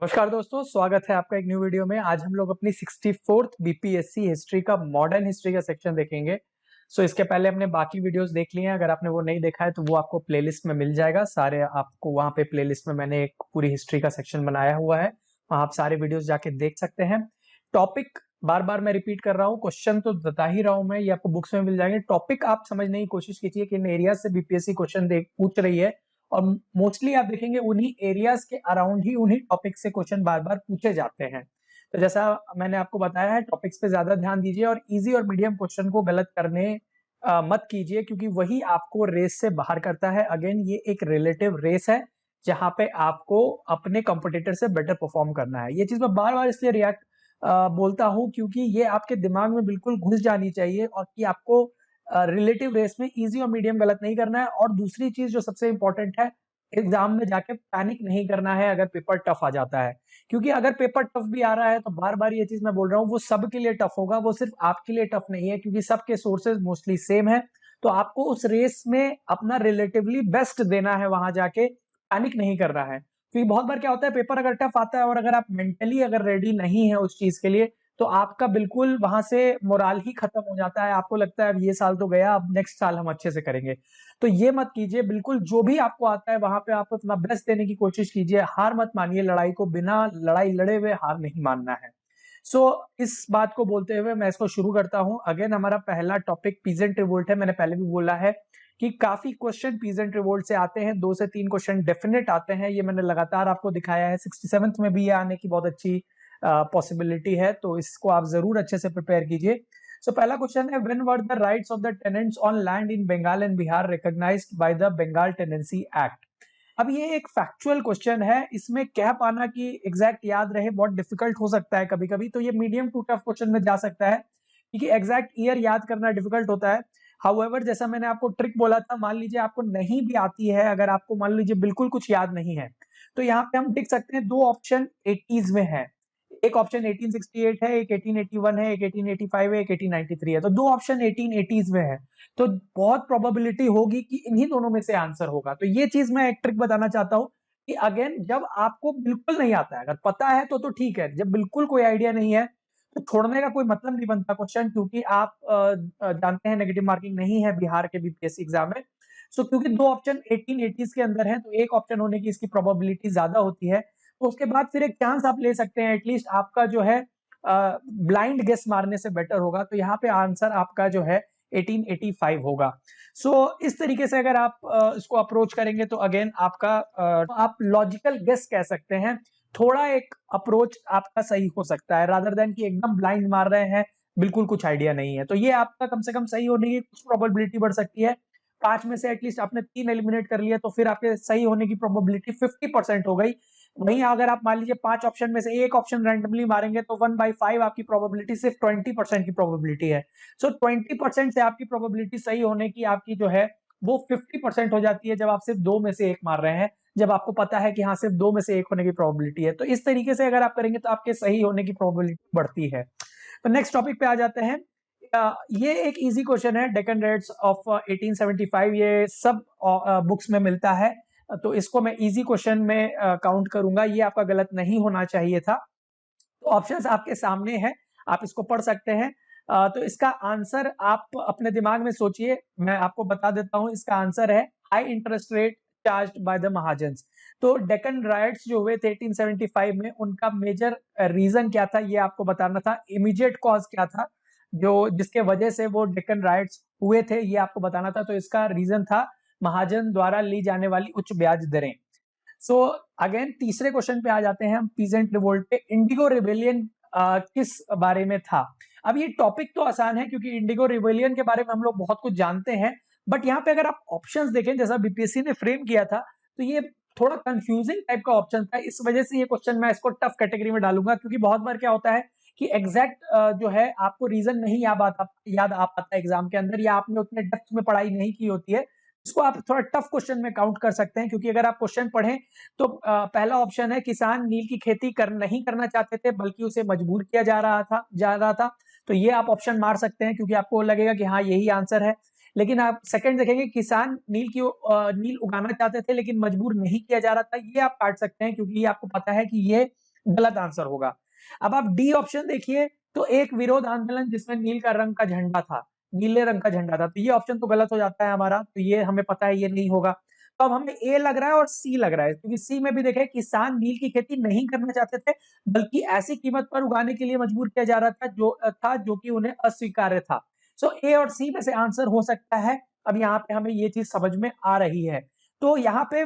नमस्कार दोस्तों, स्वागत है आपका एक न्यू वीडियो में। आज हम लोग अपनी 64th बीपीएससी हिस्ट्री का मॉडर्न हिस्ट्री का सेक्शन देखेंगे। इसके पहले हमने बाकी वीडियोस देख लिए हैं। अगर आपने वो नहीं देखा है तो वो आपको प्लेलिस्ट में मिल जाएगा। सारे आपको वहाँ पे प्लेलिस्ट में मैंने एक पूरी हिस्ट्री का सेक्शन बनाया हुआ है, वहाँ आप सारे वीडियोस जाके देख सकते हैं। टॉपिक बार बार मैं रिपीट कर रहा हूँ, क्वेश्चन तो बता ही रहा हूँ मैं, ये आपको बुक्स में मिल जाएंगे। टॉपिक आप समझने की कोशिश कीजिए कि इन एरिया से बीपीएससी क्वेश्चन पूछ रही है, और मोस्टली आप देखेंगे उन्हीं एरियाज के अराउंड ही उन्हीं टॉपिक से क्वेश्चन बार बार पूछे जाते हैं। तो जैसा मैंने आपको बताया है, टॉपिक्स पे ज्यादा ध्यान दीजिए और इजी और मीडियम क्वेश्चन को गलत करने मत कीजिए, क्योंकि वही आपको रेस से बाहर करता है। अगेन ये एक रिलेटिव रेस है जहां पे आपको अपने कंपटीटर से बेटर परफॉर्म करना है। ये चीज मैं बार बार इसलिए रिएक्ट बोलता हूं क्योंकि ये आपके दिमाग में बिल्कुल घुस जानी चाहिए, और कि आपको रिलेटिव रेस में इजी और मीडियम गलत नहीं करना है। और दूसरी चीज जो सबसे इंपॉर्टेंट है, एग्जाम में जाके पैनिक नहीं करना है अगर पेपर टफ आ जाता है, क्योंकि अगर पेपर टफ भी आ रहा है तो बार बार ये चीज मैं बोल रहा हूँ, वो सबके लिए टफ होगा, वो सिर्फ आपके लिए टफ नहीं है, क्योंकि सबके सोर्सेज मोस्टली सेम है। तो आपको उस रेस में अपना रिलेटिवली बेस्ट देना है, वहां जाके पैनिक नहीं करना है। क्योंकि बहुत बार क्या होता है, पेपर अगर टफ आता है और अगर आप मेंटली अगर रेडी नहीं है उस चीज के लिए, तो आपका बिल्कुल वहां से मोराल ही खत्म हो जाता है। आपको लगता है अब ये साल तो गया, अब नेक्स्ट साल हम अच्छे से करेंगे। तो ये मत कीजिए, बिल्कुल जो भी आपको आता है वहां पे आप अपना बेस्ट देने की कोशिश कीजिए। हार मत मानिए, लड़ाई को बिना लड़ाई लड़े हुए हार नहीं मानना है। सो इस बात को बोलते हुए मैं इसको शुरू करता हूं। अगेन हमारा पहला टॉपिक पीजेंट रिवोल्ट है। मैंने पहले भी बोला है कि काफी क्वेश्चन पीजेंट रिवोल्ट से आते हैं, 2 से 3 क्वेश्चन डेफिनेट आते हैं। ये मैंने लगातार आपको दिखाया है, 67th में भी ये आने की बहुत अच्छी पॉसिबिलिटी है, तो इसको आप जरूर अच्छे से प्रिपेयर कीजिए। पहला क्वेश्चन है, when were the rights of the tenants on land in Bengal and Bihar recognised by the Bengal tenancy act. अब ये एक फैक्चुअल क्वेश्चन है, इसमें कह पाना कि एग्जैक्ट याद रहे बहुत डिफिकल्ट हो सकता है कभी कभी, तो ये मीडियम टू टफ क्वेश्चन में जा सकता है, क्योंकि एग्जैक्ट ईयर याद करना डिफिकल्ट होता है। हाउएवर, जैसा मैंने आपको ट्रिक बोला था, मान लीजिए आपको नहीं भी आती है, अगर आपको मान लीजिए बिल्कुल कुछ याद नहीं है, तो यहाँ पे हम देख सकते हैं 2 ऑप्शन 80s में है। एक ऑप्शन 1868 है, एक 1881 है, एक 1885 है, एक 1893 है। तो 2 ऑप्शन 1880s में है, तो बहुत प्रोबेबिलिटी होगी कि इन्हीं दोनों में से आंसर होगा। तो ये चीज मैं एक ट्रिक बताना चाहता हूं कि अगेन जब आपको बिल्कुल नहीं आता है, अगर पता है तो ठीक है, जब बिल्कुल कोई आइडिया नहीं है तो छोड़ने का कोई मतलब नहीं बनता क्वेश्चन, क्योंकि आप जानते हैं नेगेटिव मार्किंग नहीं है बिहार के बीपीएससी एग्जाम में। क्योंकि 2 ऑप्शन 1880s के अंदर है, तो एक ऑप्शन होने की इसकी प्रोबेबिलिटी ज्यादा होती है। तो उसके बाद फिर एक चांस आप ले सकते हैं, एटलीस्ट आपका जो है ब्लाइंड गेस मारने से बेटर होगा। तो यहाँ पे आंसर आपका जो है 1885 होगा। इस तरीके से अगर आप इसको अप्रोच करेंगे तो अगेन आपका आप लॉजिकल गेस कह सकते हैं, थोड़ा एक अप्रोच आपका सही हो सकता है, रादर देन कि एकदम ब्लाइंड मार रहे हैं, बिल्कुल कुछ आइडिया नहीं है। तो ये आपका कम से कम सही होने की कुछ प्रोबेबिलिटी बढ़ सकती है। 5 में से एटलीस्ट आपने 3 एलिमिनेट कर लिया, तो फिर आपके सही होने की प्रोबेबिलिटी 50% हो गई। वहीं अगर आप मान लीजिए 5 ऑप्शन में से एक ऑप्शन रैंडमली मारेंगे, तो 1/5 आपकी प्रोबेबिलिटी सिर्फ 20% की प्रोबेबिलिटी है। 20% से आपकी प्रोबेबिलिटी सही होने की आपकी जो है वो 50% हो जाती है, जब आप सिर्फ 2 में से एक मार रहे हैं, जब आपको पता है कि हाँ सिर्फ 2 में से एक होने की प्रोबेबिलिटी है। तो इस तरीके से अगर आप करेंगे तो आपके सही होने की प्रोबेबिलिटी बढ़ती है। तो नेक्स्ट टॉपिक पे आ जाते हैं। ये एक इजी क्वेश्चन है, डेक्कन रेड्स ऑफ 1875, ये सब बुक्स में मिलता है, तो इसको मैं इजी क्वेश्चन में काउंट करूंगा, ये आपका गलत नहीं होना चाहिए था। तो ऑप्शंस आपके सामने है, आप इसको पढ़ सकते हैं। तो इसका आंसर आप अपने दिमाग में सोचिए, मैं आपको बता देता हूं। इसका आंसर है high interest rate charged by the mahajans. तो डेक्कन राइट्स जो हुए थे 1875 में, उनका मेजर रीजन क्या था ये आपको बताना था, इमीडिएट कॉज क्या था जो जिसके वजह से वो डेक्कन राइट्स हुए थे, ये आपको बताना था। तो इसका रीजन था महाजन द्वारा ली जाने वाली उच्च ब्याज दरें। अगेन तीसरे क्वेश्चन पे आ जाते हैं हम, पीजेंट रिवोल्ट पे। इंडिगो रिबेलियन किस बारे में था? अब ये टॉपिक तो आसान है, क्योंकि इंडिगो रिबेलियन के बारे में हम लोग बहुत कुछ जानते हैं, बट यहाँ पे अगर आप ऑप्शंस देखें, जैसा बीपीएससी ने फ्रेम किया था, तो ये थोड़ा कंफ्यूजिंग टाइप का ऑप्शन था। इस वजह से ये क्वेश्चन मैं इसको टफ कैटेगरी में डालूंगा, क्योंकि बहुत बार क्या होता है कि एग्जैक्ट जो है आपको रीजन नहीं याद आ पाता एग्जाम के अंदर, या आपने उतने डेप्थ में पढ़ाई नहीं की होती है। इसको आप थोड़ा टफ क्वेश्चन में काउंट कर सकते हैं, क्योंकि अगर आप क्वेश्चन पढ़ें तो पहला ऑप्शन है, किसान नील की खेती नहीं करना चाहते थे, बल्कि उसे मजबूर किया जा रहा था। तो ये आप ऑप्शन मार सकते हैं, क्योंकि आपको लगेगा कि हाँ यही आंसर है। लेकिन आप सेकंड देखेंगे, किसान नील उगाना चाहते थे लेकिन मजबूर नहीं किया जा रहा था, ये आप काट सकते हैं, क्योंकि ये आपको पता है कि ये गलत आंसर होगा। अब आप डी ऑप्शन देखिए, तो एक विरोध आंदोलन जिसमें नीले रंग का झंडा था, तो ये ऑप्शन तो गलत हो जाता है हमारा, तो ये हमें पता है ये नहीं होगा। तो अब हमें ए लग रहा है और सी लग रहा है, क्योंकि सी में भी देखें किसान नील की खेती नहीं करना चाहते थे, बल्कि ऐसी कीमत पर उगाने के लिए मजबूर किया जा रहा था जो कि उन्हें अस्वीकार्य था। सो ए और सी में से आंसर हो सकता है। अब यहाँ पे हमें ये चीज समझ में आ रही है। तो यहाँ पे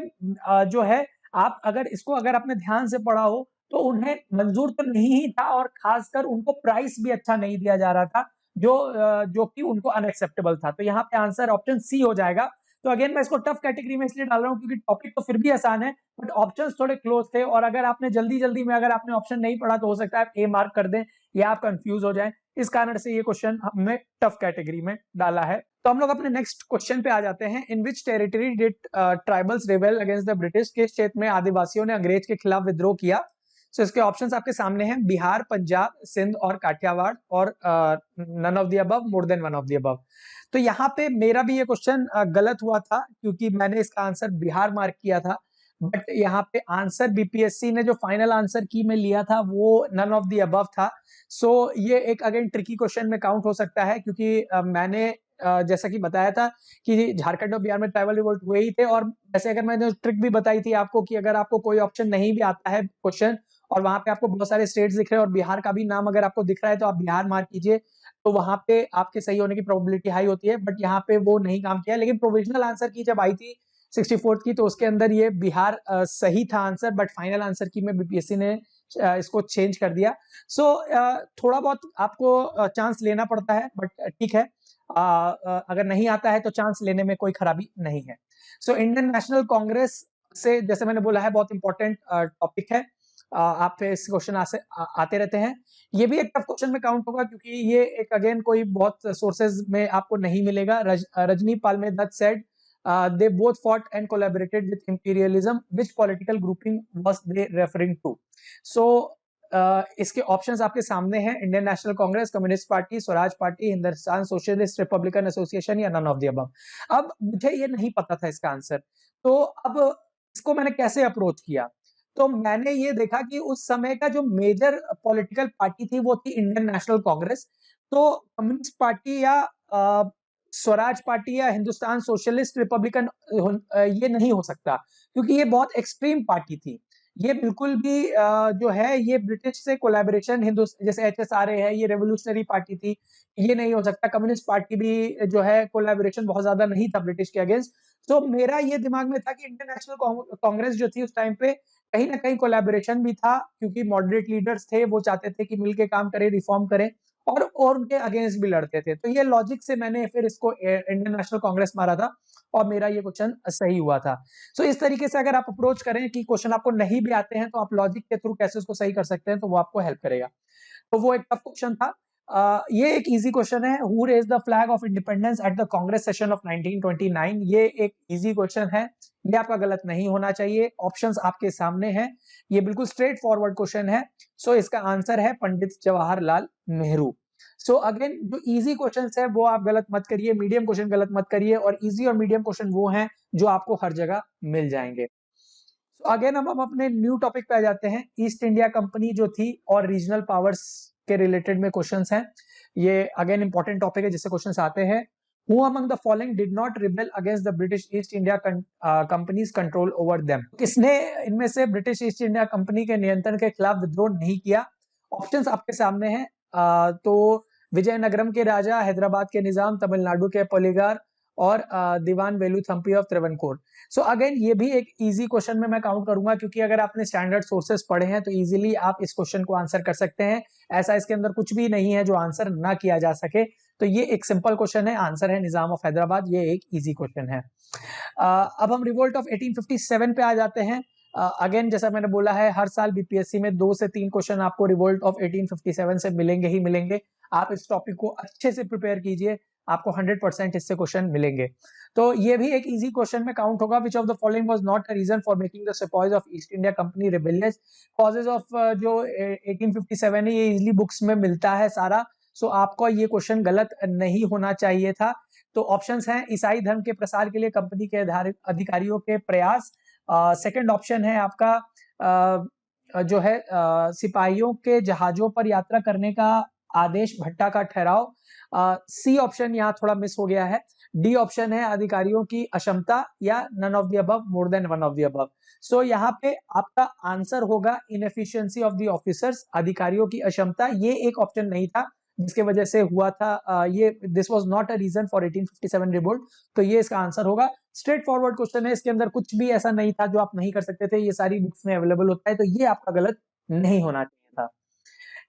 जो है, आप अगर आपने ध्यान से पढ़ा हो, तो उन्हें मंजूर तो नहीं ही था, और खासकर उनको प्राइस भी अच्छा नहीं दिया जा रहा था, जो कि उनको अनएक्सेप्टेबल था। तो यहाँ पे आंसर ऑप्शन सी हो जाएगा। तो अगेन मैं इसको टफ कैटेगरी में इसलिए डाल रहा हूँ क्योंकि टॉपिक तो फिर भी आसान है, बट ऑप्शंस थोड़े क्लोज थे, और अगर आपने जल्दी में अगर आपने ऑप्शन नहीं पढ़ा तो हो सकता है आप ए मार्क कर दें या आप कंफ्यूज हो जाएं। इस कारण से ये क्वेश्चन हमने टफ कैटेगरी में डाला है। तो हम लोग अपने नेक्स्ट क्वेश्चन पे आ जाते हैं। In which territory did tribals rebel against the British? किस क्षेत्र में आदिवासियों ने अंग्रेज के खिलाफ विद्रोह किया? सो इसके ऑप्शंस आपके सामने हैं, बिहार, पंजाब, सिंध और काठियावाड़, और none of the above, more than one of the above. तो यहाँ पे मेरा भी ये क्वेश्चन गलत हुआ था, क्योंकि मैंने इसका आंसर बिहार मार्क किया था, बट यहाँ पे आंसर बीपीएससी ने जो फाइनल आंसर की में लिया था वो नन ऑफ द अबव था। सो ये एक अगेन ट्रिकी क्वेश्चन में काउंट हो सकता है, क्योंकि मैंने जैसा कि बताया था कि झारखंड और बिहार में ट्राइबल रिवोल्ट हुए ही थे, और वैसे अगर मैंने ट्रिक भी बताई थी आपको कि अगर आपको कोई ऑप्शन नहीं भी आता है क्वेश्चन, और वहां पे आपको बहुत सारे स्टेट्स दिख रहे हैं और बिहार का भी नाम अगर आपको दिख रहा है, तो आप बिहार मार्क कीजिए, तो वहां पे आपके सही होने की प्रोबेबिलिटी हाई होती है। बट यहाँ पे वो नहीं काम किया, लेकिन प्रोविजनल आंसर की जब आई थी 64th की, तो उसके अंदर ये बिहार सही था आंसर, बट फाइनल आंसर की में बीपीएससी ने इसको चेंज कर दिया। सो थोड़ा बहुत आपको चांस लेना पड़ता है, बट ठीक है, अगर नहीं आता है तो चांस लेने में कोई खराबी नहीं है। सो इंडियन नेशनल कांग्रेस से, जैसे मैंने बोला है, बहुत इंपॉर्टेंट टॉपिक है। आप पे इस क्वेश्चन आते रहते हैं। ये भी एक टफ क्वेश्चन में काउंट होगा, क्योंकि ये एक अगेन कोई बहुत सोर्सेज में आपको नहीं मिलेगा। Rajani Palme Dutt said they both fought and collaborated with imperialism. Which political grouping was they referring to? So इसके ऑप्शंस आपके सामने हैं, Indian national Congress, communist party, Swaraj party, Hindustan socialist Republican association, या नन ऑफ द अबव। अब मुझे ये नहीं पता था इसका आंसर, तो अब इसको मैंने कैसे अप्रोच किया? तो मैंने ये देखा कि उस समय का जो मेजर पॉलिटिकल पार्टी थी वो थी इंडियन नेशनल कांग्रेस। तो कम्युनिस्ट पार्टी या स्वराज पार्टी या हिंदुस्तान सोशलिस्ट रिपब्लिकन ये नहीं हो सकता, क्योंकि ये बहुत एक्सट्रीम पार्टी थी। ये बिल्कुल भी जो है ये ब्रिटिश से कोलैबोरेशन, जैसे एचएसआरए है, ये रेवोल्यूशनरी पार्टी थी, ये नहीं हो सकता। कम्युनिस्ट पार्टी भी जो है कोलैबोरेशन बहुत ज्यादा नहीं था ब्रिटिश के अगेंस्ट। तो मेरा ये दिमाग में था कि इंडियन नेशनल कांग्रेस जो थी उस टाइम पे कहीं ना कहीं कोलैबोरेशन भी था, क्योंकि मॉडरेट लीडर्स थे, वो चाहते थे कि मिलके काम करें, रिफॉर्म करें, और उनके अगेंस्ट भी लड़ते थे। तो ये लॉजिक से मैंने फिर इसको इंडियन नेशनल कांग्रेस मारा था, और मेरा ये क्वेश्चन सही हुआ था। सो इस तरीके से अगर आप अप्रोच करें कि क्वेश्चन आपको नहीं भी आते हैं, तो आप लॉजिक के थ्रू कैसे उसको सही कर सकते हैं, तो वो आपको हेल्प करेगा। तो वो एक टफ क्वेश्चन था। ये एक इजी क्वेश्चन है, who raised the flag of independence at the Congress session of 1929? ये एक इजी क्वेश्चन है, ये आपका गलत नहीं होना चाहिए। ऑप्शंस आपके सामने हैं, ये बिल्कुल स्ट्रेट फॉरवर्ड क्वेश्चन है। सो इसका आंसर है पंडित जवाहरलाल नेहरू। सो अगेन जो इजी क्वेश्चंस है वो आप गलत मत करिए, मीडियम क्वेश्चन गलत मत करिए, और इजी और मीडियम क्वेश्चन वो हैं जो आपको हर जगह मिल जाएंगे। तो अगेन हम अपने न्यू टॉपिक पे आ जाते हैं। ईस्ट इंडिया कंपनी जो थी और रीजनल पावर्स के रिलेटेड में क्वेश्चंस हैं। ये अगेन इंपॉर्टेंट टॉपिक है जिससे क्वेश्चंस आते हैं। Who among the following did not rebel against the British East India Company's control over them? किसने इनमें से ब्रिटिश ईस्ट इंडिया कंपनी के नियंत्रण के खिलाफ विद्रोह नहीं किया? ऑप्शंस आपके सामने हैं। तो विजयनगरम के राजा, हैदराबाद के निजाम, तमिलनाडु के पोलिगार, और दीवान Velu Thampi of Travancore. So again ये भी एक इजी क्वेश्चन में मैं काउंट करूंगा, क्योंकि अगर आपने स्टैंडर्ड सोर्सेस पढ़े हैं तो इजीली आप इस क्वेश्चन को आंसर कर सकते हैं। ऐसा इसके अंदर कुछ भी नहीं है जो आंसर ना किया जा सके। तो ये एक सिंपल क्वेश्चन है, आंसर है निजाम ऑफ हैदराबाद। ये एक इजी क्वेश्चन है। अब हम रिवोल्ट ऑफ 1857 पे आ जाते हैं। अगेन जैसा मैंने बोला है, हर साल बीपीएससी में 2 से 3 क्वेश्चन आपको रिवोल्ट ऑफ 1857 से मिलेंगे ही मिलेंगे। आप इस टॉपिक को अच्छे से प्रिपेयर कीजिए, आपको 100% इससे क्वेश्चन मिलेंगे। तो ये भी एक इजी क्वेश्चन में काउंट होगा। Which of the following was not a reason for making the sepoys of East India Company rebellious? Causes of जो 1857 है, ये इजीली बुक्स में मिलता है सारा। सो आपको ये क्वेश्चन गलत नहीं होना चाहिए था। तो ऑप्शंस हैं, ईसाई धर्म के प्रसार के लिए कंपनी के अधिकारियों के प्रयास। सेकंड ऑप्शन है आपका जो है सिपाहियों के जहाजों पर यात्रा करने का आदेश भट्टा का ठहराव। सी ऑप्शन यहाँ थोड़ा मिस हो गया है। डी ऑप्शन है अधिकारियों की अक्षमता, या none of the above, more than one of the above. So यहाँ पे आपका आंसर होगा इनएफिशिएंसी ऑफ द ऑफिसर्स, अधिकारियों की अक्षमता। ये एक ऑप्शन नहीं था जिसके वजह से हुआ था ये, this was not a reason for 1857 revolt. तो ये इसका आंसर होगा। स्ट्रेट फॉरवर्ड क्वेश्चन है, इसके अंदर कुछ भी ऐसा नहीं था जो आप नहीं कर सकते थे, ये सारी बुक्स में अवेलेबल होता है, तो ये आपका गलत नहीं होना चाहिए था।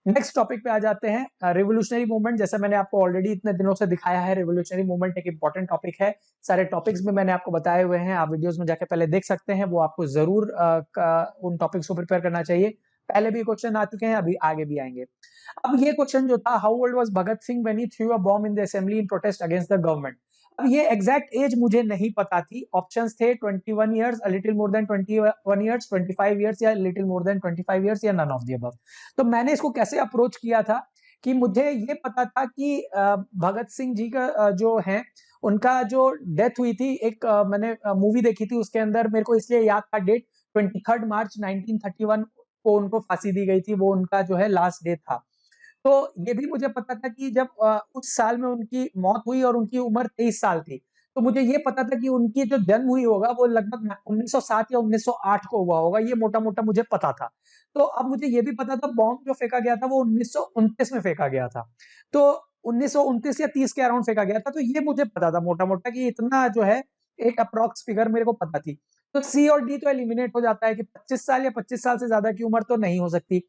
नेक्स्ट टॉपिक पे आ जाते हैं, रिवोल्यूशनरी मूवमेंट। जैसे मैंने आपको ऑलरेडी इतने दिनों से दिखाया है, रिवोल्यूशनरी मूवमेंट एक इंपॉर्टेंट टॉपिक है। सारे टॉपिक्स भी मैंने आपको बताए हुए हैं, आप वीडियोस में जाके पहले देख सकते हैं, वो आपको जरूर उन टॉपिक्स को प्रिपेयर करना चाहिए। पहले भी क्वेश्चन आ चुके हैं, अभी आगे भी आएंगे। अब ये क्वेश्चन जो था, how old was Bhagat Singh when he through a bomb in the assembly in protest against the government. अब ये एग्जैक्ट एज मुझे नहीं पता थी। ऑप्शंस थे 21 years, a little more than 21 years, 25 years, या लिटिल मोर देन 25 इयर्स, या नन ऑफ द अबव। तो मैंने इसको कैसे अप्रोच किया था कि मुझे ये पता था कि भगत सिंह जी का जो है उनका जो डेथ हुई थी, एक मैंने मूवी देखी थी, उसके अंदर मेरे को इसलिए याद था डेट, 23 मार्च 1931 को उनको फांसी दी गई थी, वो उनका जो है लास्ट डे था। तो ये भी मुझे पता था कि जब उस साल में उनकी मौत हुई और उनकी उम्र 23 साल थी, तो मुझे ये पता था कि उनकी जो जन्म हुई होगा वो लगभग 1907 या 1908 को हुआ होगा, ये मोटा-मोटा मुझे पता था। तो अब मुझे ये भी पता था बॉम्ब जो फेंका गया था वो 1929 में फेंका गया था। तो 1929 या 30 के अराउंड फेंका गया था, तो ये मुझे पता था मोटा-मोटा कि इतना जो है एक अप्रॉक्स फिगर मेरे को पता थी। तो सी और डी तो एलिमिनेट हो जाता है कि 25 साल या 25 साल से ज्यादा की उम्र तो नहीं हो सकती।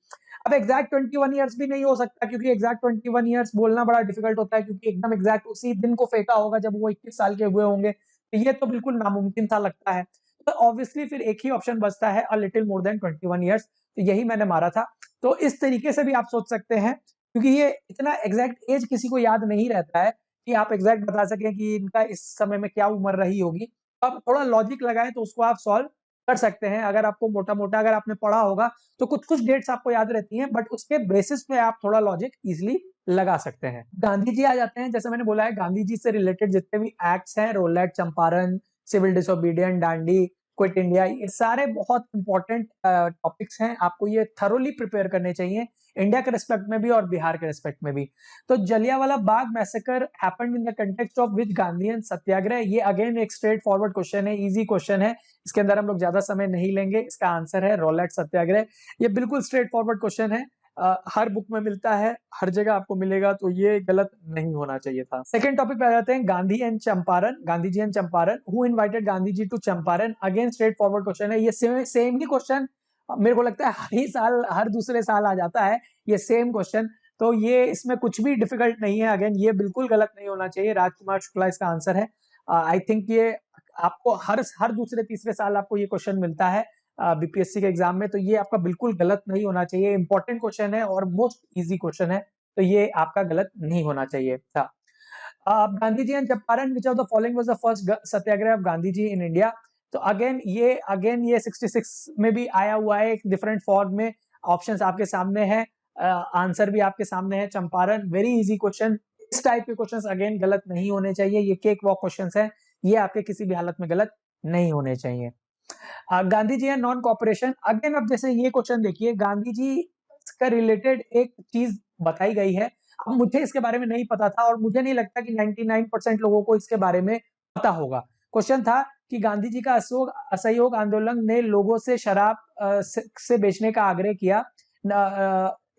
अब एग्जैक्ट 21 इयर्स भी नहीं हो सकता, क्योंकि एग्जैक्ट 21 इयर्स बोलना बड़ा डिफिकल्ट होता है, क्योंकि एकदम एग्जैक्ट उसी दिन को फेंका होगा जब वो 21 साल के हुए होंगे, तो ये तो बिल्कुल नामुमकिन सा लगता है। तो ऑब्वियसली फिर एक ही ऑप्शन बचता है, a little more than 21 years, तो यही मैंने मारा था। तो इस तरीके से भी आप सोच सकते हैं, क्योंकि ये इतना एग्जैक्ट एज किसी को याद नहीं रहता है कि आप एग्जैक्ट बता सकें कि इनका इस समय में क्या उम्र रही होगी। तो आप थोड़ा लॉजिक लगाएं तो उसको आप सॉल्व कर सकते हैं। अगर आपको मोटा-मोटा अगर आपने पढ़ा होगा तो कुछ-कुछ डेट्स आपको याद रहती हैं, बट उसके बेसिस पे आप थोड़ा लॉजिक इजिली लगा सकते हैं। गांधी जी आ जाते हैं। जैसे मैंने बोला है, गांधी जी से रिलेटेड जितने भी एक्ट्स हैं, Rowlatt, Champaran, civil disobedient, Dandi, quit India, ये सारे बहुत इंपॉर्टेंट टॉपिक्स हैं। आपको ये थरोली प्रिपेयर करने चाहिए, इंडिया के रिस्पेक्ट में भी और बिहार के रिस्पेक्ट में भी। तो Jallianwala Bagh massacre happened in the context of which Gandhian satyagraha. ये अगेन एक स्ट्रेट फॉरवर्ड क्वेश्चन है, इजी क्वेश्चन है, इसके अंदर हम लोग ज्यादा समय नहीं लेंगे। इसका आंसर है रोलैट सत्याग्रह। ये बिल्कुल स्ट्रेट फॉरवर्ड क्वेश्चन है, हर बुक में मिलता है, हर जगह आपको मिलेगा, तो ये गलत नहीं होना चाहिए था। सेकंड टॉपिक पे आ जाते हैं, Gandhi and Champaran, Gandhi ji and Champaran. Who invited Gandhi ji to Champaran. Again straight forward question है, ये सेम ही क्वेश्चन मेरे को लगता है हर ही साल, हर दूसरे साल आ जाता है ये सेम क्वेश्चन। तो ये इसमें कुछ भी डिफिकल्ट नहीं है। अगेन ये बिल्कुल गलत नहीं होना चाहिए, राजकुमार शुक्ला इसका आंसर है। आई थिंक ये आपको हर दूसरे तीसरे साल आपको ये क्वेश्चन मिलता है बीपीएससी के एग्जाम में, तो ये आपका बिल्कुल गलत नहीं होना चाहिए। इंपॉर्टेंट क्वेश्चन है और मोस्ट इजी क्वेश्चन है, तो ये आपका गलत नहीं होना चाहिए था। Gandhi ji and Champaran, which of the following was the first satyagraha of Gandhi ji in India. तो अगेन ये 66 में भी आया हुआ है, एक डिफरेंट फॉर्म में। ऑप्शंस आपके सामने है, आंसर भी आपके सामने है। Champaran, very easy question. इस टाइप के क्वेश्चंस अगेन गलत नहीं होने चाहिए, ये केक वॉक क्वेश्चंस हैं, ये आपके किसी भी हालत में गलत नहीं होने चाहिए। Gandhi ji and non cooperation. Again अब जैसे ये क्वेश्चन देखिए, गांधी जी का रिलेटेड एक चीज बताई गई है। अब मुझे इसके बारे में नहीं पता था और मुझे नहीं लगता कि 99% लोगों को इसके बारे में पता होगा। क्वेश्चन था कि गांधी जी का असहयोग आंदोलन ने लोगों से शराब से बेचने का आग्रह किया।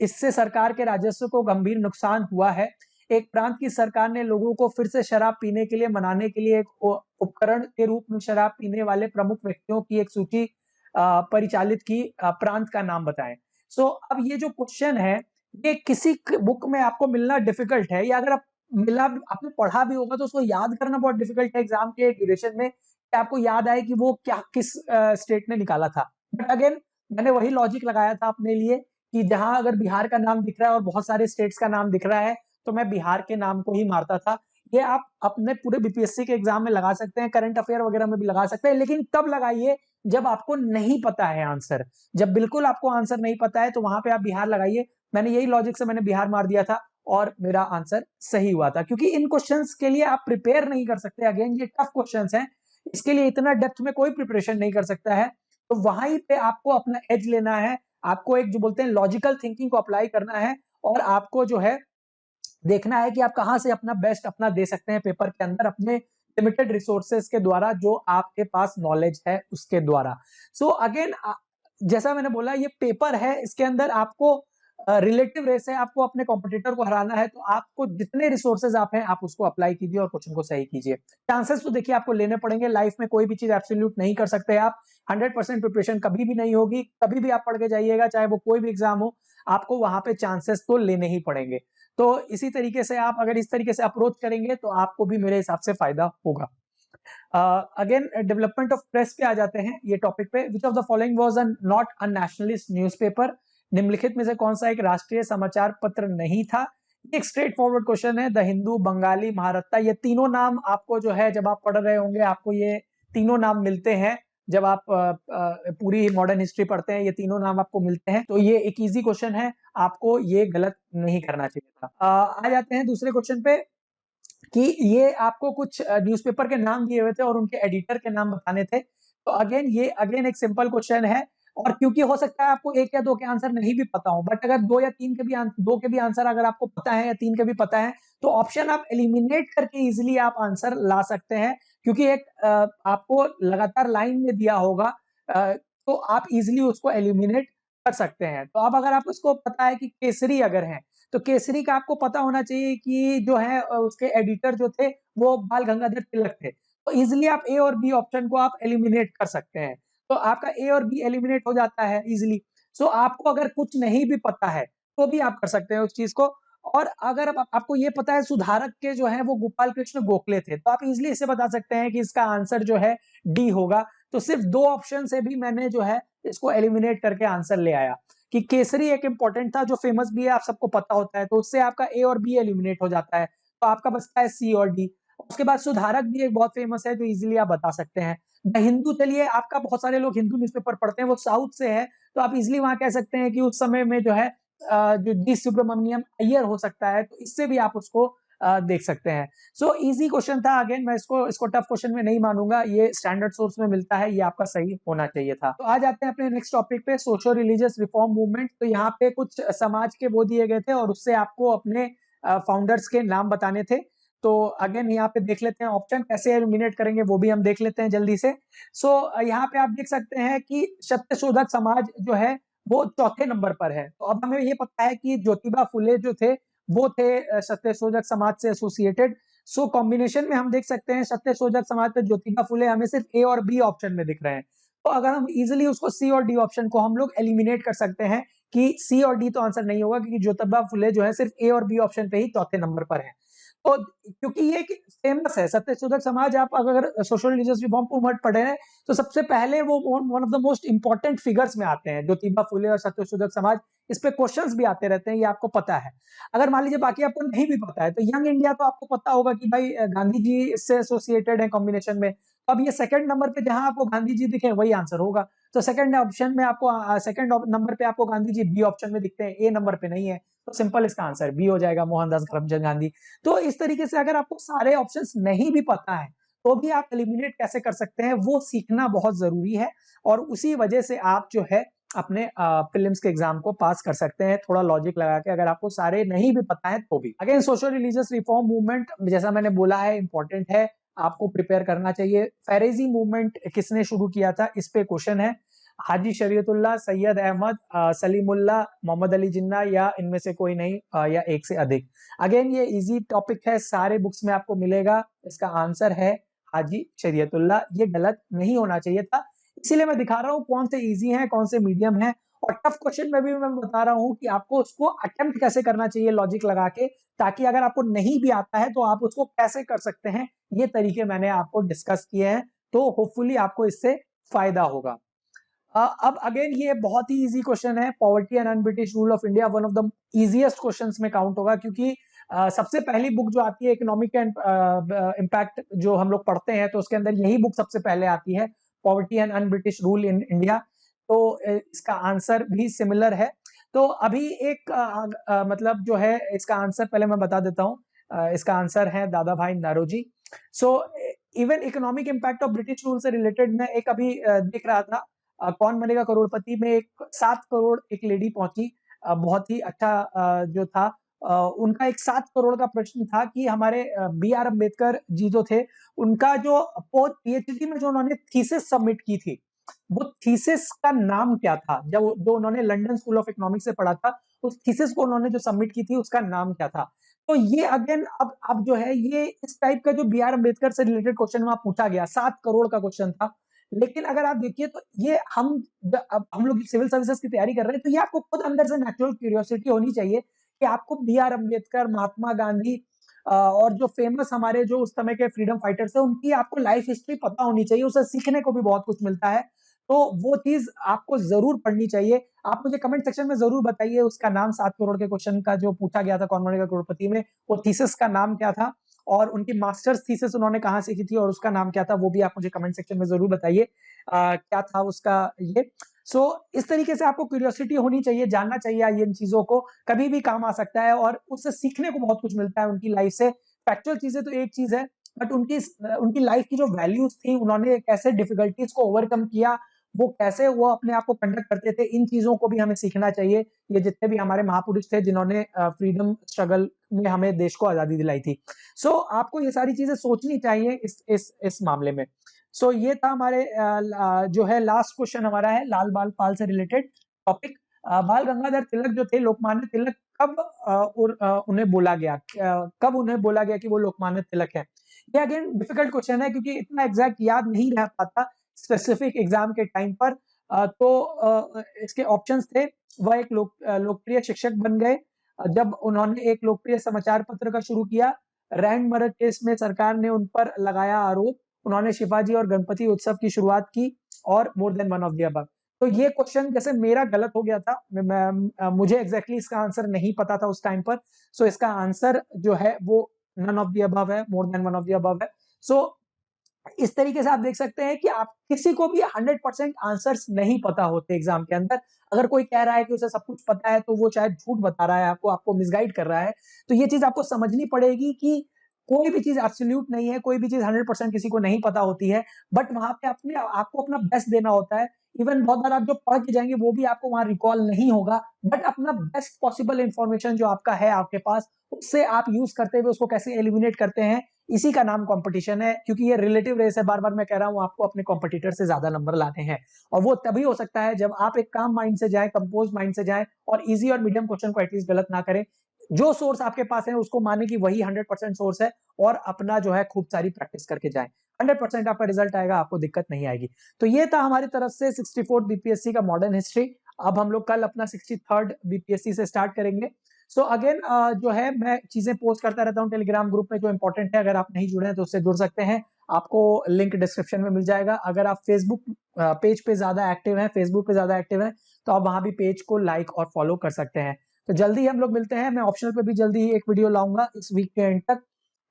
इससे सरकार के राजस्व को गंभीर नुकसान हुआ है। एक प्रांत की सरकार ने लोगों को फिर से शराब पीने के लिए मनाने के लिए एक उपकरण के रूप में शराब पीने वाले प्रमुख व्यक्तियों की एक सूची परिचालित की। प्रांत का नाम बताएं। सो अब ये जो क्वेश्चन है, ये किसी बुक में आपको मिलना डिफिकल्ट है, या अगर आप मिला आपने पढ़ा भी होगा तो उसको याद करना बहुत डिफिकल्ट है एग्जाम के ड्यूरेशन में, कि आपको याद आए कि वो क्या किस स्टेट ने निकाला था। बट अगेन मैंने वही लॉजिक लगाया था अपने लिए कि जहां अगर बिहार का नाम दिख रहा है और बहुत सारे स्टेट्स का नाम दिख रहा है, तो मैं बिहार के नाम को ही मारता था। ये आप अपने पूरे बीपीएससी के एग्जाम में लगा सकते हैं, करंट अफेयर वगैरह में भी लगा सकते हैं, लेकिन तब लगाइए जब आपको नहीं पता है आंसर। जब बिल्कुल आपको आंसर नहीं पता है तो वहां पे आप बिहार लगाइए। मैंने यही लॉजिक से मैंने बिहार मार दिया था और मेरा आंसर सही हुआ था, क्योंकि इन क्वेश्चंस के लिए आप प्रिपेयर नहीं कर सकते। अगेन ये टफ क्वेश्चंस हैं, इसके लिए इतना डेप्थ में कोई प्रिपरेशन नहीं कर सकता है। तो वहीं पे आपको अपना एज लेना है, आपको एक जो बोलते हैं लॉजिकल थिंकिंग को अप्लाई करना है और आपको जो है देखना है कि आप कहाँ से अपना बेस्ट अपना दे सकते हैं पेपर के अंदर अपने लिमिटेड रिसोर्सेज के द्वारा, जो आपके पास नॉलेज है उसके द्वारा। सो अगेन जैसा मैंने बोला, ये पेपर है, इसके अंदर आपको रिलेटिव रेस है, आपको अपने कॉम्पिटिटर को हराना है, तो आपको जितने रिसोर्सेज आप हैं आप उसको अप्लाई कीजिए और क्वेश्चन को सही कीजिए। चांसेस तो देखिए आपको लेने पड़ेंगे, लाइफ में कोई भी चीज एब्सोल्यूट नहीं कर सकते आप। 100% प्रिपरेशन कभी भी नहीं होगी, कभी भी आप पढ़ के जाइएगा, चाहे वो कोई भी एग्जाम हो, आपको वहां पे चांसेस तो लेने ही पड़ेंगे। तो इसी तरीके से आप अगर इस तरीके से अप्रोच करेंगे तो आपको भी मेरे हिसाब से फायदा होगा। अगेन डेवलपमेंट ऑफ प्रेस पे आ जाते हैं ये टॉपिक पे। विच of the following was not a nationalist newspaper? निम्नलिखित में से कौन सा एक राष्ट्रीय समाचार पत्र नहीं था? एक स्ट्रेट फॉरवर्ड क्वेश्चन है। द हिंदू, बंगाली, महारत्ता, ये तीनों नाम आपको जो है जब आप पढ़ रहे होंगे आपको ये तीनों नाम मिलते हैं। जब आप पूरी मॉडर्न हिस्ट्री पढ़ते हैं ये तीनों नाम आपको मिलते हैं, तो ये एक इजी क्वेश्चन है, आपको ये गलत नहीं करना चाहिए था। आ जाते हैं दूसरे क्वेश्चन पे कि ये आपको कुछ न्यूज़पेपर के नाम दिए हुए थे और उनके एडिटर के नाम बताने थे। तो अगेन ये एक सिंपल क्वेश्चन है, और क्योंकि हो सकता है आपको 1 या 2 के आंसर नहीं भी पता हो, बट अगर 2 या 3 के भी 2 के भी आंसर अगर आपको पता है या 3 के भी पता है, तो ऑप्शन आप एलिमिनेट करके इजीली आप आंसर ला सकते हैं। क्योंकि एक आपको लगातार लाइन में दिया होगा, तो आप इजीली उसको एलिमिनेट कर सकते हैं। तो अब अगर आपको इसको पता है कि केसरी अगर है, तो केसरी का आपको पता होना चाहिए कि जो है उसके एडिटर जो थे वो बाल गंगाधर तिलक थे। तो इजीली आप ए और बी ऑप्शन को आप एलिमिनेट कर सकते हैं। तो आपका ए और बी एलिमिनेट हो जाता है इजीली। सो आपको अगर कुछ नहीं भी पता है तो भी आप कर सकते हैं उस चीज को। और अगर आपको ये पता है सुधारक के जो है वो गोपाल कृष्ण गोखले थे, तो आप इजीली इसे बता सकते हैं कि इसका आंसर जो है डी होगा। तो सिर्फ 2 ऑप्शन से भी मैंने जो है इसको एलिमिनेट करके आंसर ले आया कि केसरी एक इंपॉर्टेंट था जो फेमस भी है, आप सबको पता होता है, तो उससे आपका ए और बी एलिमिनेट हो जाता है। तो आपका बचता है सी और डी। उसके बाद सुधारक भी एक बहुत फेमस है जो इजीली आप बता सकते हैं। द हिंदू, चलिए आपका बहुत सारे लोग हिंदू न्यूज़पेपर पढ़ते हैं, वो साउथ से है, तो आप इजीली वहां कह सकते हैं कि उस समय में जो है जो डी सुब्रमण्यम अय्यर हो सकता है, तो इससे भी आप उसको देख सकते हैं। सो इजी क्वेश्चन था। अगेन मैं इसको टफ क्वेश्चन में नहीं मानूंगा, ये स्टैंडर्ड सोर्स में मिलता है, ये आपका सही होना चाहिए था। तो आ जाते हैं अपने नेक्स्ट टॉपिक पे, सोशो रिलीजियस रिफॉर्म मूवमेंट। तो यहाँ पे कुछ समाज के वो दिए गए थे और उससे आपको अपने फाउंडर्स के नाम बताने थे। तो अगेन यहाँ पे देख लेते हैं ऑप्शन कैसे एलिमिनेट करेंगे, वो भी हम देख लेते हैं जल्दी से। सो यहाँ पे आप देख सकते हैं कि सत्यशोधक समाज जो है वो चौथे नंबर पर है। तो अब हमें ये पता है कि ज्योतिबा फुले जो थे वो थे सत्यशोधक समाज से एसोसिएटेड। सो कॉम्बिनेशन में हम देख सकते हैं सत्यशोधक समाज पे ज्योतिबा फुले हमें सिर्फ ए और बी ऑप्शन में दिख रहे हैं। तो अगर हम इजीली उसको सी और डी ऑप्शन को हम लोग एलिमिनेट कर सकते हैं कि सी और डी तो आंसर नहीं होगा, क्योंकि ज्योतिबा फुले जो है सिर्फ ए और बी ऑप्शन पे ही चौथे नंबर पर है। तो क्योंकि ये फेमस है सत्यशोधक समाज, आप अगर सोशल रिलीजियस रिफॉर्म मूवमेंट पढ़े हैं तो सबसे पहले वो one of the most important figures में आते हैं, ज्योतिबा फुले और सत्यशोधक समाज। इस पे क्वेश्चंस भी आते रहते हैं, ये आपको पता है। अगर मान लीजिए बाकी आपको नहीं भी पता है, तो यंग इंडिया तो आपको पता होगा कि भाई गांधी जी इससे एसोसिएटेड है कॉम्बिनेशन में। तो अब ये सेकंड नंबर पे जहां आपको गांधी जी दिखे वही आंसर होगा। तो सेकंड ऑप्शन में आपको सेकंड नंबर पे आपको गांधी जी बी ऑप्शन में दिखते हैं, ए नंबर पे नहीं है, तो सिंपल इसका आंसर बी हो जाएगा, मोहनदास करमचंद गांधी। तो इस तरीके से अगर आपको सारे ऑप्शंस नहीं भी पता है तो भी आप एलिमिनेट कैसे कर सकते हैं वो सीखना बहुत जरूरी है। और उसी वजह से आप जो है अपने प्रीलिम्स के एग्जाम को पास कर सकते हैं, थोड़ा लॉजिक लगा के, अगर आपको सारे नहीं भी पता है तो भी। Again social religious reform movement जैसा मैंने बोला है इंपॉर्टेंट है, आपको प्रिपेयर करना चाहिए। फैरेजी मूवमेंट किसने शुरू किया था, इस पे क्वेश्चन है। हाजी शरीयतुल्लाह, सैयद अहमद, सलीमुल्लाह, मोहम्मद अली जिन्ना, या इनमें से कोई नहीं, या एक से अधिक। अगेन ये इजी टॉपिक है, सारे बुक्स में आपको मिलेगा। इसका आंसर है हाजी शरीयतुल्लाह। ये गलत नहीं होना चाहिए था, इसीलिए मैं दिखा रहा हूँ कौन से इजी हैं कौन से मीडियम हैं। और टफ क्वेश्चन में भी मैं बता रहा हूँ कि आपको उसको अटेम्प्ट कैसे करना चाहिए लॉजिक लगा के, ताकि अगर आपको नहीं भी आता है तो आप उसको कैसे कर सकते हैं, ये तरीके मैंने आपको डिस्कस किए हैं। तो होपफुली आपको इससे फायदा होगा। अब अगेन ये बहुत ही इजी क्वेश्चन है, poverty and un-British rule of India, one of the easiest questions में काउंट होगा, क्योंकि सबसे पहली बुक जो आती है इकोनॉमिक एंड इम्पैक्ट जो हम लोग पढ़ते हैं, तो उसके अंदर यही बुक सबसे पहले आती है, poverty and un-British rule in India. तो इसका आंसर भी सिमिलर है। तो अभी एक मतलब जो है इसका आंसर पहले मैं बता देता हूँ। इसका आंसर है Dadabhai Naoroji. So even economic impact of British rule से रिलेटेड मैं एक अभी देख रहा था, कौन बनेगा करोड़पति में एक 7 करोड़ एक लेडी पहुंची, बहुत ही अच्छा जो था, उनका एक 7 करोड़ का प्रश्न था कि हमारे बी आर अम्बेडकर जी जो थे, उनका जो पोस्ट पीएचडी में जो उन्होंने थीसिस सबमिट की थी, वो थीसिस का नाम क्या था? जब जो उन्होंने लंदन स्कूल ऑफ इकोनॉमिक्स से पढ़ा था, उस थीसिस को उन्होंने जो सबमिट की थी, उसका नाम क्या था? तो ये अगेन अब जो है, ये इस टाइप का जो बी आर अम्बेडकर से रिलेटेड क्वेश्चन वहां पूछा गया, 7 करोड़ का क्वेश्चन था। लेकिन अगर आप देखिए तो ये अब हम लोग सिविल सर्विसेज की तैयारी कर रहे हैं, तो ये आपको खुद अंदर से नेचुरल क्यूरियोसिटी होनी चाहिए कि आपको बी आर अम्बेडकर, महात्मा गांधी और जो फेमस हमारे जो उस समय के फ्रीडम फाइटर्स थे, उनकी आपको लाइफ हिस्ट्री पता होनी चाहिए, उससे सीखने को भी बहुत कुछ मिलता है। तो वो चीज आपको जरूर पढ़नी चाहिए। आप मुझे कमेंट सेक्शन में जरूर बताइए उसका नाम, 7 करोड़ के क्वेश्चन का जो पूछा गया था कौन बनेगा करोड़पति में, वो थीसिस का नाम क्या था और उनकी मास्टर्स थीसिस उन्होंने कहाँ से की थी और उसका नाम क्या था, वो भी आप मुझे कमेंट सेक्शन में जरूर बताइए क्या था उसका ये। सो इस तरीके से आपको क्यूरियोसिटी होनी चाहिए, जानना चाहिए इन चीजों को, कभी भी काम आ सकता है और उससे सीखने को बहुत कुछ मिलता है उनकी लाइफ से। फैक्चुअल चीजें तो एक चीज है, बट उनकी लाइफ की जो वैल्यूज थी, उन्होंने कैसे डिफिकल्टीज को ओवरकम किया, वो कैसे वो अपने आप को कंडक्ट करते थे, इन चीजों को भी हमें सीखना चाहिए। ये जितने भी हमारे महापुरुष थे जिन्होंने फ्रीडम स्ट्रगल में हमें देश को आजादी दिलाई थी। सो आपको ये सारी चीजें सोचनी चाहिए इस मामले में। सो ये था हमारे जो है लास्ट क्वेश्चन हमारा है लाल बाल पाल से रिलेटेड टॉपिक। बाल गंगाधर तिलक जो थे, लोकमान्य तिलक, कब उन्हें बोला गया, कब उन्हें बोला गया कि वो लोकमान्य तिलक है? ये अगेन डिफिकल्ट क्वेश्चन है क्योंकि इतना एग्जैक्ट याद नहीं रह पाता स्पेसिफिक एग्जाम के टाइम पर। इसके ऑप्शंस थे, वह एक लोकप्रिय शिक्षक बन गए जब उन्होंने एक लोकप्रिय समाचार पत्र का शुरू किया, रैंड मर्डर केस में सरकार ने उन पर लगाया आरोप, उन्होंने शिवाजी और गणपति उत्सव की शुरुआत की, और मोर than one of the above. तो ये क्वेश्चन जैसे मेरा गलत हो गया था, मुझे एग्जैक्टली इसका आंसर नहीं पता था उस टाइम पर। सो इसका आंसर जो है वो नन ऑफ द अबव है, मोर than one of the above है। सो इस तरीके से आप देख सकते हैं कि आप किसी को भी 100% आंसर्स नहीं पता होते एग्जाम के अंदर। अगर कोई कह रहा है कि उसे सब कुछ पता है, तो वो शायद झूठ बता रहा है आपको मिसगाइड कर रहा है। तो ये चीज आपको समझनी पड़ेगी कि कोई भी चीज एब्सोल्यूट नहीं है, कोई भी चीज 100% किसी को नहीं पता होती है, बट वहां पे आपको अपना बेस्ट देना होता है। इवन बहुत बार आप जो पढ़ के जाएंगे वो भी आपको वहां रिकॉल नहीं होगा, बट अपना बेस्ट पॉसिबल इंफॉर्मेशन जो आपका है आपके पास, उससे आप यूज करते हुए उसको कैसे एलिमिनेट करते हैं, इसी का नाम कंपटीशन है। क्योंकि ये रिलेटिव रेस है, बार बार मैं कह रहा हूं आपको अपने कॉम्पिटिटर से ज्यादा नंबर लाने हैं, और वो तभी हो सकता है जब आप एक काम माइंड से जाएं, कंपोज माइंड से जाएं, और इजी और मीडियम क्वेश्चन को एटलीस्ट गलत ना करें। जो सोर्स आपके पास है उसको माने कि वही 100% सोर्स है, और अपना जो है खूब सारी प्रैक्टिस करके जाए, 100% आपका रिजल्ट आएगा, आपको दिक्कत नहीं आएगी। तो ये था हमारी तरफ से 64th बीपीएससी का मॉडर्न हिस्ट्री। अब हम लोग कल अपना 63rd बीपीएससी से स्टार्ट करेंगे। सो अगेन जो है मैं चीजें पोस्ट करता रहता हूँ टेलीग्राम ग्रुप में जो इंपॉर्टेंट है, अगर आप नहीं जुड़े हैं तो उससे जुड़ सकते हैं, आपको लिंक डिस्क्रिप्शन में मिल जाएगा। अगर आप फेसबुक पेज पे ज्यादा एक्टिव हैं, फेसबुक पे ज्यादा एक्टिव हैं, तो आप वहां भी पेज को लाइक और फॉलो कर सकते हैं। तो जल्दी हम लोग मिलते हैं, मैं ऑप्शनल पे भी जल्दी ही एक वीडियो लाऊंगा इस वीक के एंड तक,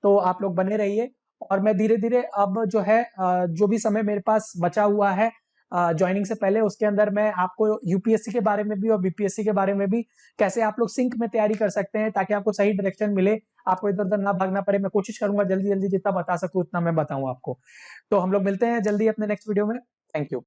तो आप लोग बने रहिए। और मैं धीरे धीरे अब जो है जो भी समय मेरे पास बचा हुआ है ज्वाइनिंग से पहले, उसके अंदर मैं आपको यूपीएससी के बारे में भी और बीपीएससी के बारे में भी, कैसे आप लोग सिंक में तैयारी कर सकते हैं ताकि आपको सही डायरेक्शन मिले, आपको इधर उधर ना भागना पड़े। मैं कोशिश करूंगा जल्दी जल्दी जितना बता सकूं उतना मैं बताऊं आपको। तो हम लोग मिलते हैं जल्दी अपने नेक्स्ट वीडियो में। Thank you.